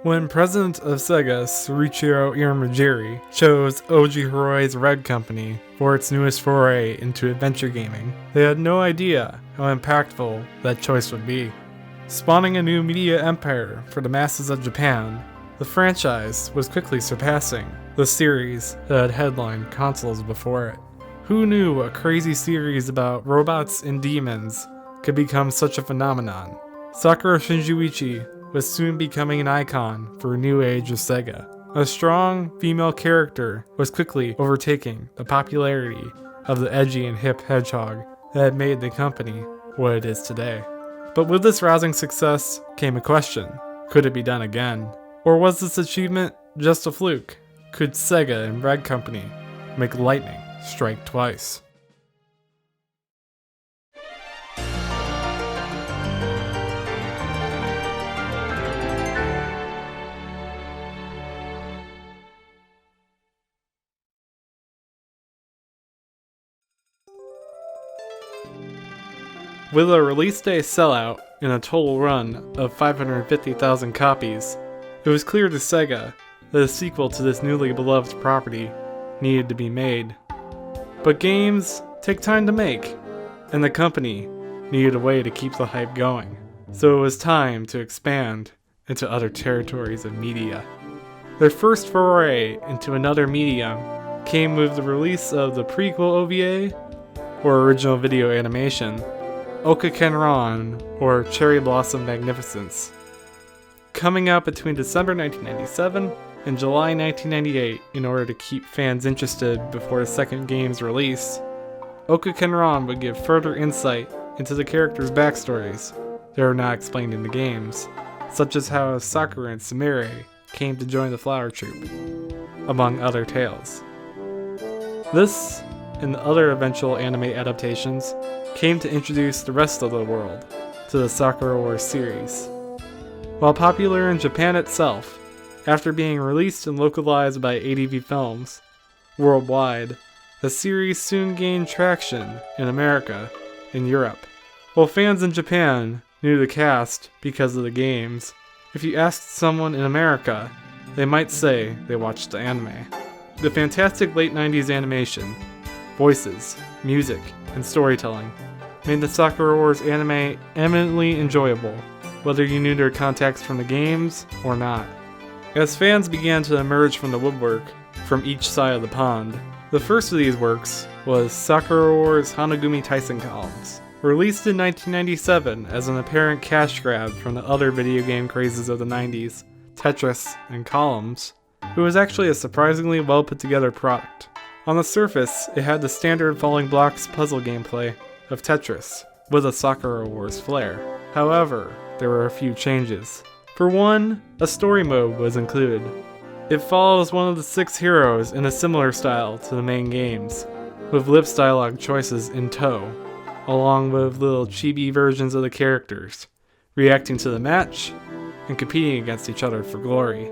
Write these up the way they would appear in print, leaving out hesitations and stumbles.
When president of Sega, Shuichiro Irimajiri, chose Oji Hirai's Red Company for its newest foray into adventure gaming, they had no idea how impactful that choice would be. Spawning a new media empire for the masses of Japan, the franchise was quickly surpassing the series that had headlined consoles before it. Who knew a crazy series about robots and demons could become such a phenomenon? Sakura Shinjuichi was soon becoming an icon for a new age of Sega. A strong female character was quickly overtaking the popularity of the edgy and hip hedgehog that had made the company what it is today. But with this rousing success came a question: could it be done again? Or was this achievement just a fluke? Could Sega and Red Company make lightning strike twice? With a release day sellout and a total run of 550,000 copies, it was clear to Sega that a sequel to this newly beloved property needed to be made. But games take time to make, and the company needed a way to keep the hype going. So it was time to expand into other territories of media. Their first foray into another medium came with the release of the prequel OVA, or original video animation, Oka Kenran, or Cherry Blossom Magnificence. Coming out between December 1997 and July 1998 in order to keep fans interested before the second game's release, Oka Kenran would give further insight into the characters' backstories that are not explained in the games, such as how Sakura and Sumire came to join the Flower Troop, among other tales. This, and the other eventual anime adaptations, came to introduce the rest of the world to the Sakura Wars series. While popular in Japan itself, after being released and localized by ADV Films worldwide, the series soon gained traction in America and Europe. While fans in Japan knew the cast because of the games, if you asked someone in America, they might say they watched the anime. The fantastic late 90s animation, voices, music, and storytelling made the Sakura Wars anime eminently enjoyable, whether you knew their context from the games or not. As fans began to emerge from the woodwork from each side of the pond, the first of these works was Sakura Wars Hanagumi Taisen Columns. Released in 1997 as an apparent cash grab from the other video game crazes of the 90s, Tetris and Columns, it was actually a surprisingly well put together product. On the surface, it had the standard falling blocks puzzle gameplay of Tetris, with a Sakura Wars flair. However, there were a few changes. For one, a story mode was included. It follows one of the 6 heroes in a similar style to the main games, with lips dialogue choices in tow, along with little chibi versions of the characters, reacting to the match and competing against each other for glory.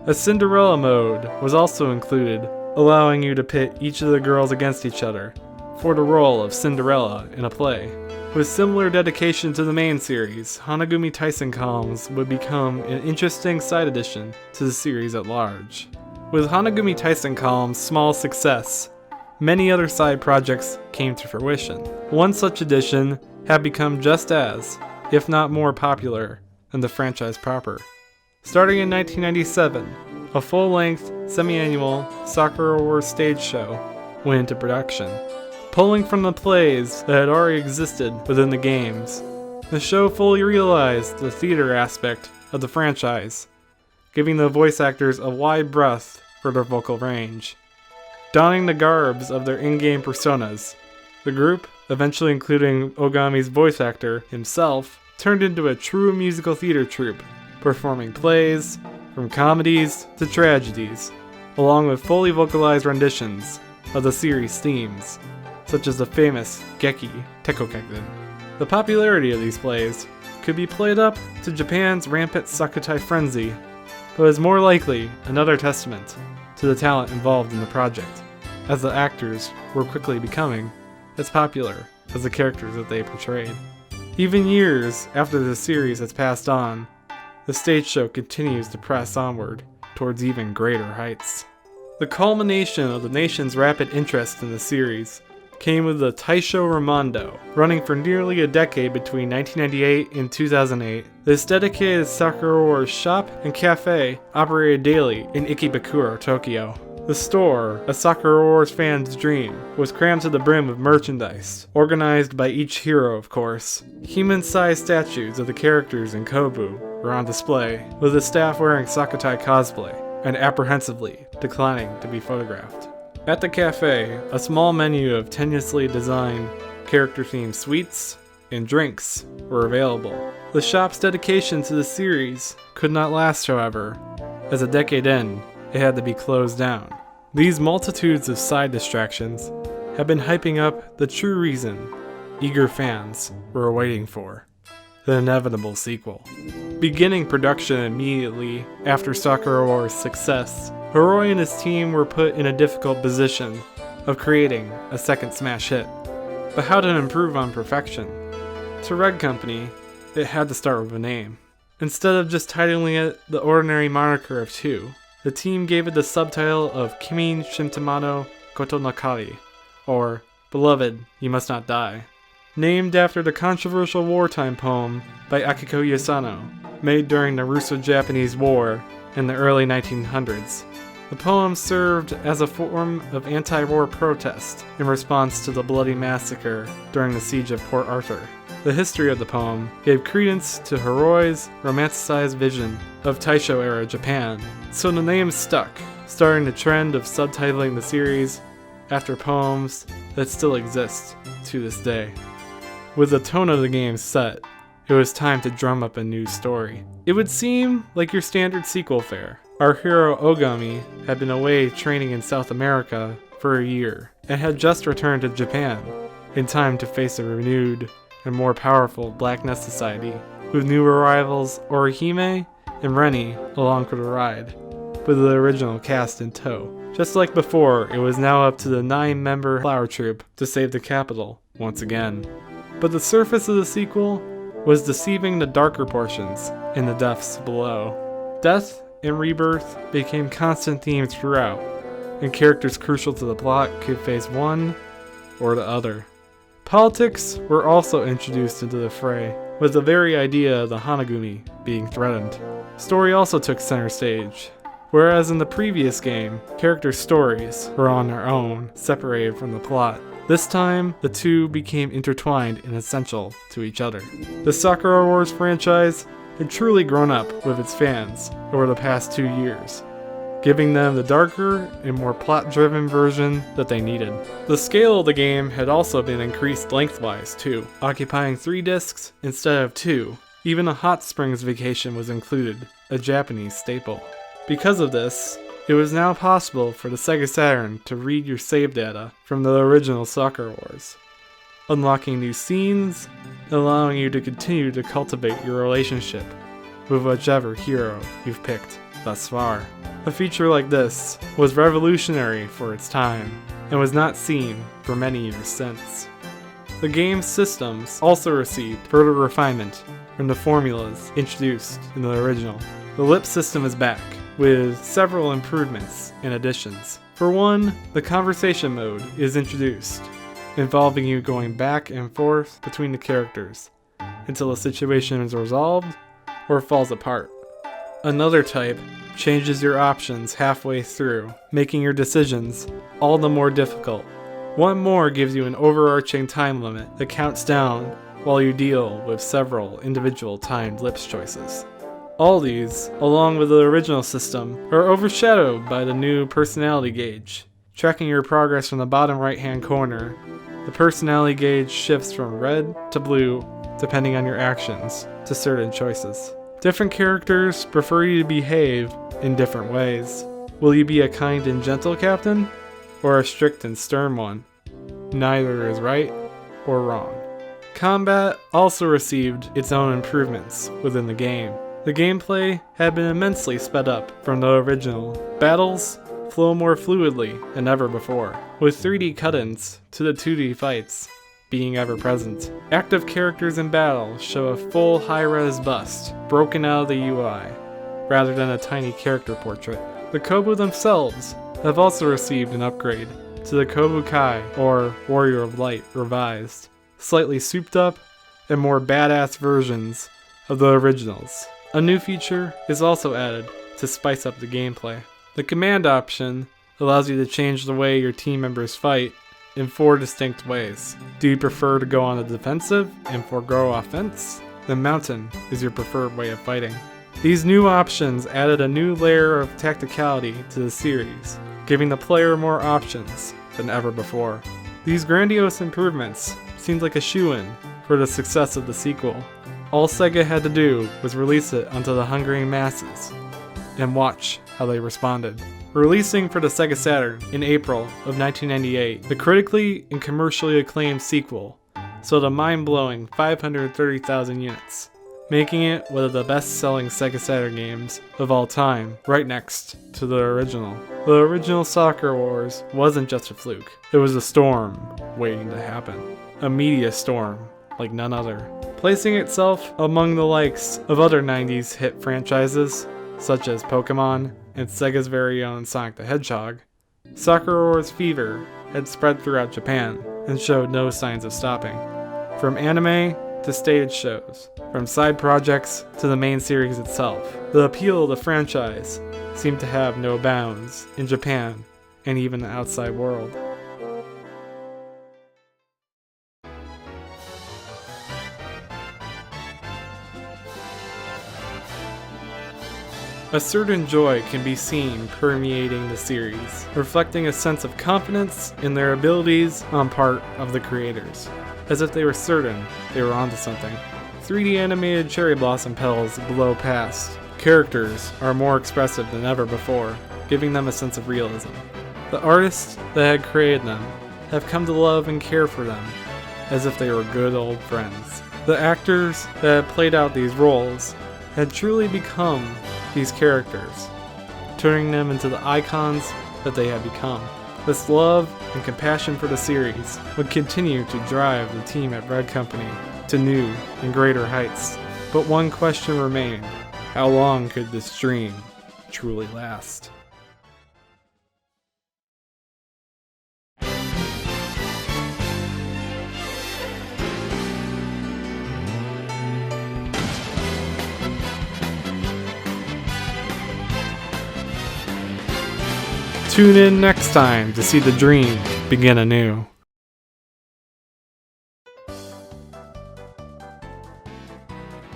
A Cinderella mode was also included, allowing you to pit each of the girls against each other for the role of Cinderella in a play. With similar dedication to the main series, Hanagumi Taisen Columns would become an interesting side addition to the series at large. With Hanagumi Taisen Columns' small success, many other side projects came to fruition. One such addition had become just as, if not more popular, than the franchise proper. Starting in 1997, a full-length, semi-annual Sakura Wars stage show went into production. Pulling from the plays that had already existed within the games, the show fully realized the theater aspect of the franchise, giving the voice actors a wide breadth for their vocal range. Donning the garbs of their in-game personas, the group, eventually including Ogami's voice actor himself, turned into a true musical theater troupe, performing plays, from comedies to tragedies, along with fully vocalized renditions of the series' themes, such as the famous Geki Tekokeken. The popularity of these plays could be played up to Japan's rampant Sakutai frenzy, but is more likely another testament to the talent involved in the project, as the actors were quickly becoming as popular as the characters that they portrayed. Even years after the series has passed on, the stage show continues to press onward towards even greater heights. The culmination of the nation's rapid interest in the series came with the Taisho Ramondo, running for nearly a decade between 1998 and 2008. This dedicated Sakura Wars shop and cafe operated daily in Ikebukuro, Tokyo. The store, a Sakura Wars fan's dream, was crammed to the brim with merchandise, organized by each hero, of course. Human-sized statues of the characters in Kobu were on display, with the staff wearing Sakutai cosplay and apprehensively declining to be photographed. At the cafe, a small menu of tenuously designed character-themed sweets and drinks were available. The shop's dedication to the series could not last, however. As a decade in, it had to be closed down. These multitudes of side distractions have been hyping up the true reason eager fans were waiting for: the inevitable sequel. Beginning production immediately after Sakura Wars' success, Hiroi and his team were put in a difficult position of creating a second smash hit. But how to improve on perfection? To Red Company, it had to start with a name. Instead of just titling it the ordinary moniker of 2, the team gave it the subtitle of Kimi Shintamano Koto no Kari, or Beloved, You Must Not Die, named after the controversial wartime poem by Akiko Yasano, made during the Russo-Japanese War in the early 1900s. The poem served as a form of anti-war protest in response to the bloody massacre during the siege of Port Arthur. The history of the poem gave credence to Hiroi's romanticized vision of Taisho-era Japan, so the name stuck, starting the trend of subtitling the series after poems that still exist to this day. With the tone of the game set, it was time to drum up a new story. It would seem like your standard sequel fare. Our hero Ogami had been away training in South America for a year, and had just returned to Japan, in time to face a renewed and more powerful Black Nest Society, with new arrivals Orihime and Reni along for the ride, with the original cast in tow. Just like before, it was now up to the 9-member Flower Troop to save the capital once again. But the surface of the sequel was deceiving the darker portions in the depths below. Death and rebirth became constant themes throughout, and characters crucial to the plot could face one or the other. Politics were also introduced into the fray, with the very idea of the Hanagumi being threatened. Story also took center stage. Whereas in the previous game, character stories were on their own, separated from the plot. This time, the two became intertwined and essential to each other. The Sakura Wars franchise had truly grown up with its fans over the past 2 years, giving them the darker and more plot-driven version that they needed. The scale of the game had also been increased lengthwise too, occupying 3 discs instead of 2. Even a Hot Springs vacation was included, a Japanese staple. Because of this, it was now possible for the Sega Saturn to read your save data from the original Sakura Wars, unlocking new scenes and allowing you to continue to cultivate your relationship with whichever hero you've picked thus far. A feature like this was revolutionary for its time and was not seen for many years since. The game's systems also received further refinement from the formulas introduced in the original. The lip system is back, with several improvements and additions. For one, the conversation mode is introduced, involving you going back and forth between the characters until a situation is resolved or falls apart. Another type changes your options halfway through, making your decisions all the more difficult. One more gives you an overarching time limit that counts down while you deal with several individual timed lips choices. All these, along with the original system, are overshadowed by the new personality gauge. Tracking your progress from the bottom right-hand corner, the personality gauge shifts from red to blue depending on your actions to certain choices. Different characters prefer you to behave in different ways. Will you be a kind and gentle captain, or a strict and stern one? Neither is right or wrong. Combat also received its own improvements within the game. The gameplay had been immensely sped up from the original. Battles flow more fluidly than ever before, with 3D cut-ins to the 2D fights. being ever present. Active characters in battle show a full high-res bust, broken out of the UI, rather than a tiny character portrait. The Kobu themselves have also received an upgrade to the Kobu Kai, or Warrior of Light, revised, slightly souped up, and more badass versions of the originals. A new feature is also added to spice up the gameplay. The command option allows you to change the way your team members fight in 4 distinct ways. Do you prefer to go on the defensive and forego offense? Then mountain is your preferred way of fighting. These new options added a new layer of tacticality to the series, giving the player more options than ever before. These grandiose improvements seemed like a shoo-in for the success of the sequel. All Sega had to do was release it onto the hungering masses, and watch how they responded. Releasing for the Sega Saturn in April of 1998, the critically and commercially acclaimed sequel sold a mind-blowing 530,000 units, making it one of the best-selling Sega Saturn games of all time, right next to the original. The original Soccer Wars wasn't just a fluke, it was a storm waiting to happen. A media storm like none other, placing itself among the likes of other 90s hit franchises such as Pokemon and Sega's very own Sonic the Hedgehog. Soccer Wars fever had spread throughout Japan and showed no signs of stopping. From anime to stage shows, from side projects to the main series itself, the appeal of the franchise seemed to have no bounds in Japan and even the outside world. A certain joy can be seen permeating the series, reflecting a sense of confidence in their abilities on part of the creators, as if they were certain they were onto something. 3D animated cherry blossom petals blow past. Characters are more expressive than ever before, giving them a sense of realism. The artists that had created them have come to love and care for them as if they were good old friends. The actors that had played out these roles had truly become these characters, turning them into the icons that they have become. This love and compassion for the series would continue to drive the team at Red Company to new and greater heights. But one question remained: how long could this dream truly last? Tune in next time to see the dream begin anew.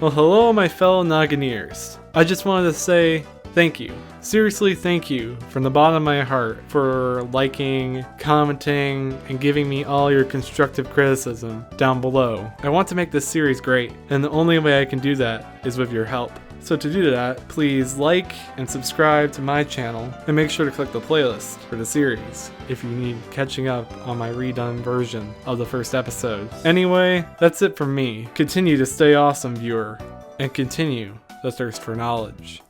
Well, hello my fellow Naganeers. I just wanted to say thank you. Seriously, thank you from the bottom of my heart for liking, commenting, and giving me all your constructive criticism down below. I want to make this series great, and the only way I can do that is with your help. So to do that, please like and subscribe to my channel, and make sure to click the playlist for the series if you need catching up on my redone version of the first episode. Anyway, that's it from me. Continue to stay awesome, viewer, and continue the thirst for knowledge.